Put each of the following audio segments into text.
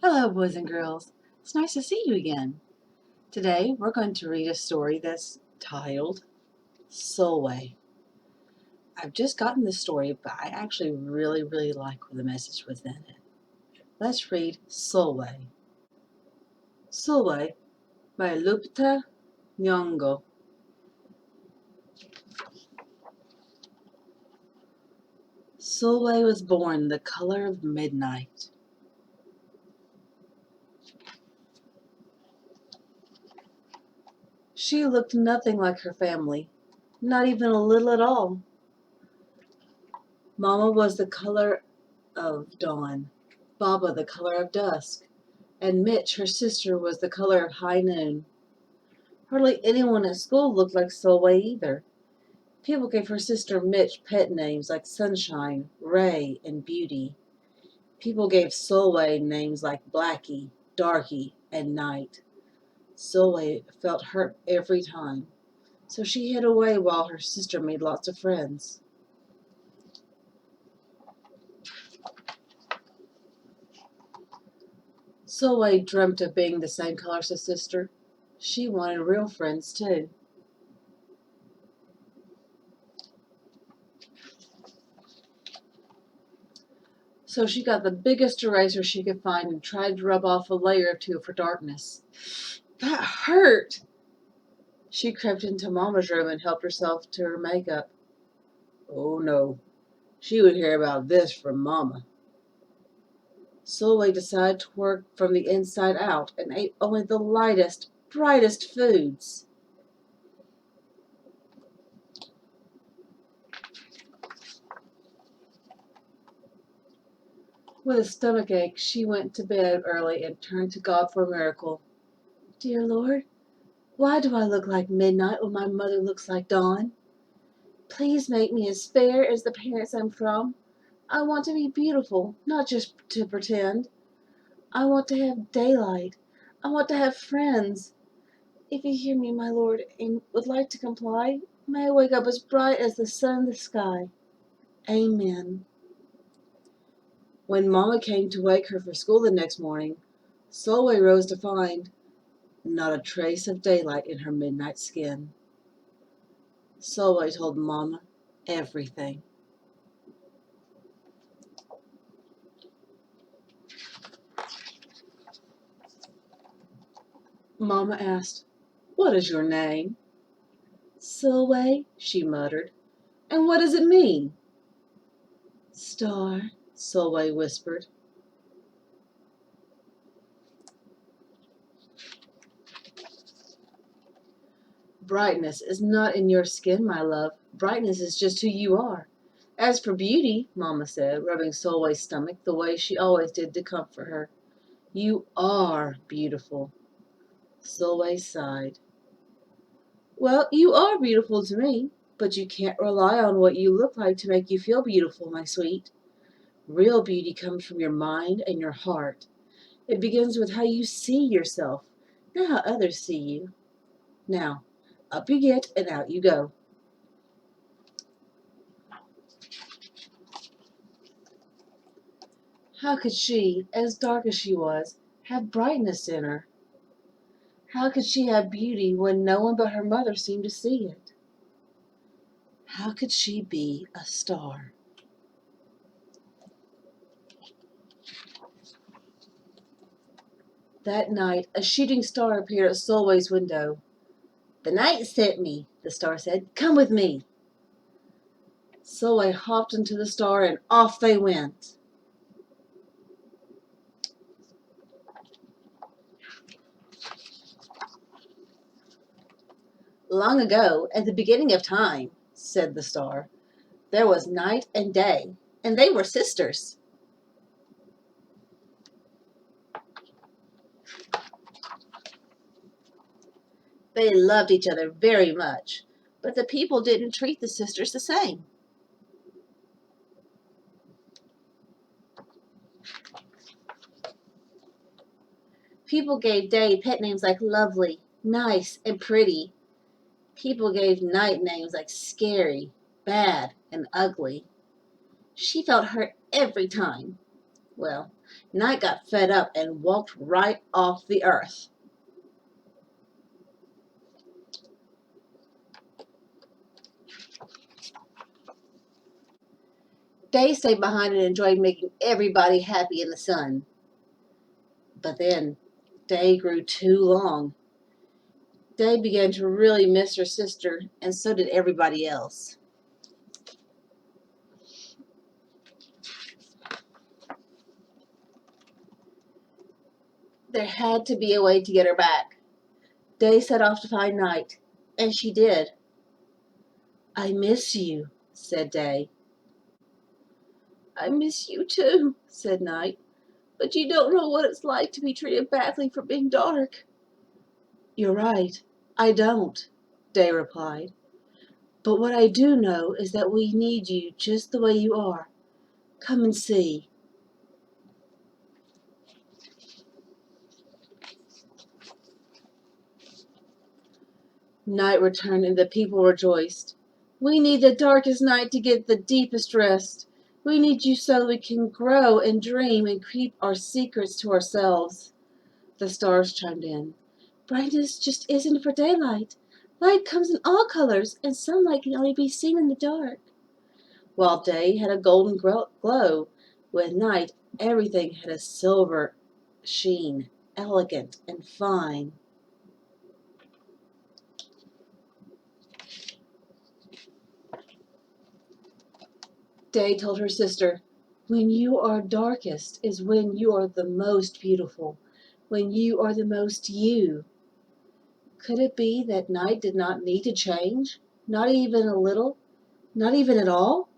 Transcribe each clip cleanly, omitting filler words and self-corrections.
Hello, boys and girls. It's nice to see you again. Today, we're going to read a story that's titled Sulwe. I've just gotten this story, but I actually really like the message within it. Let's read Sulwe. Sulwe by Lupita, Nyong'o. Sulwe was born the color of midnight. She looked nothing like her family, not even a little at all. Mama was the color of dawn, Baba the color of dusk, and Mitch, her sister, was the color of high noon. Hardly anyone at school looked like Sulwe either. People gave her sister Mitch pet names like Sunshine, Ray, and Beauty. People gave Sulwe names like Blackie, Darky, and Night. Sulwe felt hurt every time, so she hid away while her sister made lots of friends. Sulwe dreamt of being the same color as her sister. She wanted real friends too. So she got the biggest eraser she could find and tried to rub off a layer or two of her darkness. That hurt! She crept into Mama's room and helped herself to her makeup. Oh no, she would hear about this from Mama. Sulwe decided to work from the inside out and ate only the lightest, brightest foods. With a stomachache, she went to bed early and turned to God for a miracle. Dear Lord, why do I look like midnight when my mother looks like dawn? Please make me as fair as the parents I'm from. I want to be beautiful, not just to pretend. I want to have daylight. I want to have friends. If you hear me, my Lord, and would like to comply, may I wake up as bright as the sun in the sky. Amen. When Mama came to wake her for school the next morning, Sulwe rose to find not a trace of daylight in her midnight skin. Sulwe told Mama everything. Mama asked, "What is your name?" "Sulwe," she muttered. "And what does it mean?" "Star," Sulwe whispered. Brightness is not in your skin, my love. Brightness is just who you are. As for beauty, Mama said, rubbing Sulwe's stomach the way she always did to comfort her, you are beautiful. Sulwe sighed. Well, you are beautiful to me, but you can't rely on what you look like to make you feel beautiful, my sweet. Real beauty comes from your mind and your heart. It begins with how you see yourself, not how others see you. Now, up you get and out you go. How could she, as dark as she was, have brightness in her? How could she have beauty when no one but her mother seemed to see it? How could she be a star? That night, a shooting star appeared at Sulwe's window. "The night sent me," the star said. "Come with me." Sulwe hopped into the star and off they went. "Long ago, at the beginning of time," said the star, "there was night and day, and they were sisters." They loved each other very much, but the people didn't treat the sisters the same. People gave Day pet names like Lovely, Nice, and Pretty. People gave Night names like Scary, Bad, and Ugly. She felt hurt every time. Well, Night got fed up and walked right off the earth. Day stayed behind and enjoyed making everybody happy in the sun. But then, Day grew too long. Day began to really miss her sister, and so did everybody else. There had to be a way to get her back. Day set off to find Night, and she did. "I miss you," said Day. "I miss you too," said Night, "but you don't know what it's like to be treated badly for being dark." "You're right, I don't," Day replied. "But what I do know is that we need you just the way you are. Come and see." Night returned and the people rejoiced. "We need the darkest night to get the deepest rest. We need you so we can grow and dream and keep our secrets to ourselves." The stars chimed in. "Brightness just isn't for daylight. Light comes in all colors, and sunlight can only be seen in the dark." While day had a golden glow, with night everything had a silver sheen, elegant and fine. Day told her sister, "When you are darkest is when you are the most beautiful, when you are the most you." Could it be that night did not need to change? Not even a little? Not even at all?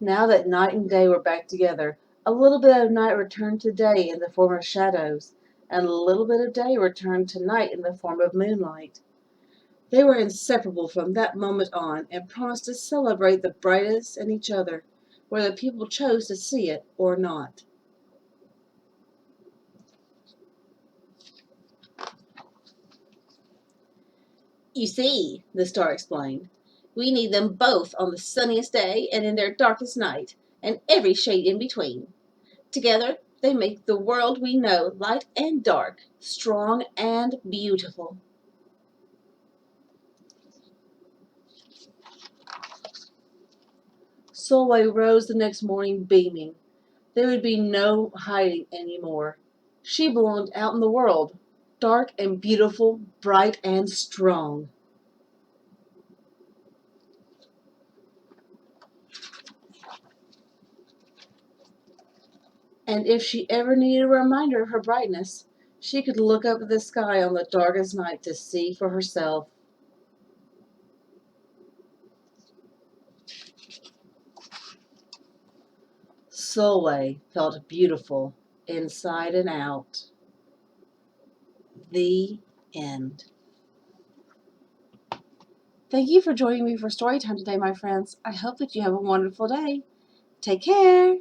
Now that night and day were back together, a little bit of night returned to day in the form of shadows, and a little bit of day returned to night in the form of moonlight. They were inseparable from that moment on, and promised to celebrate the brightest in each other, whether people chose to see it or not. "You see," the star explained, "we need them both on the sunniest day and in their darkest night, and every shade in between. Together they make the world we know, light and dark, strong and beautiful." Sulwe rose the next morning beaming. There would be no hiding any more. She belonged out in the world, dark and beautiful, bright and strong. And if she ever needed a reminder of her brightness, she could look up at the sky on the darkest night to see for herself. Sulwe felt beautiful inside and out. The end. Thank you for joining me for story time today, my friends. I hope that you have a wonderful day. Take care.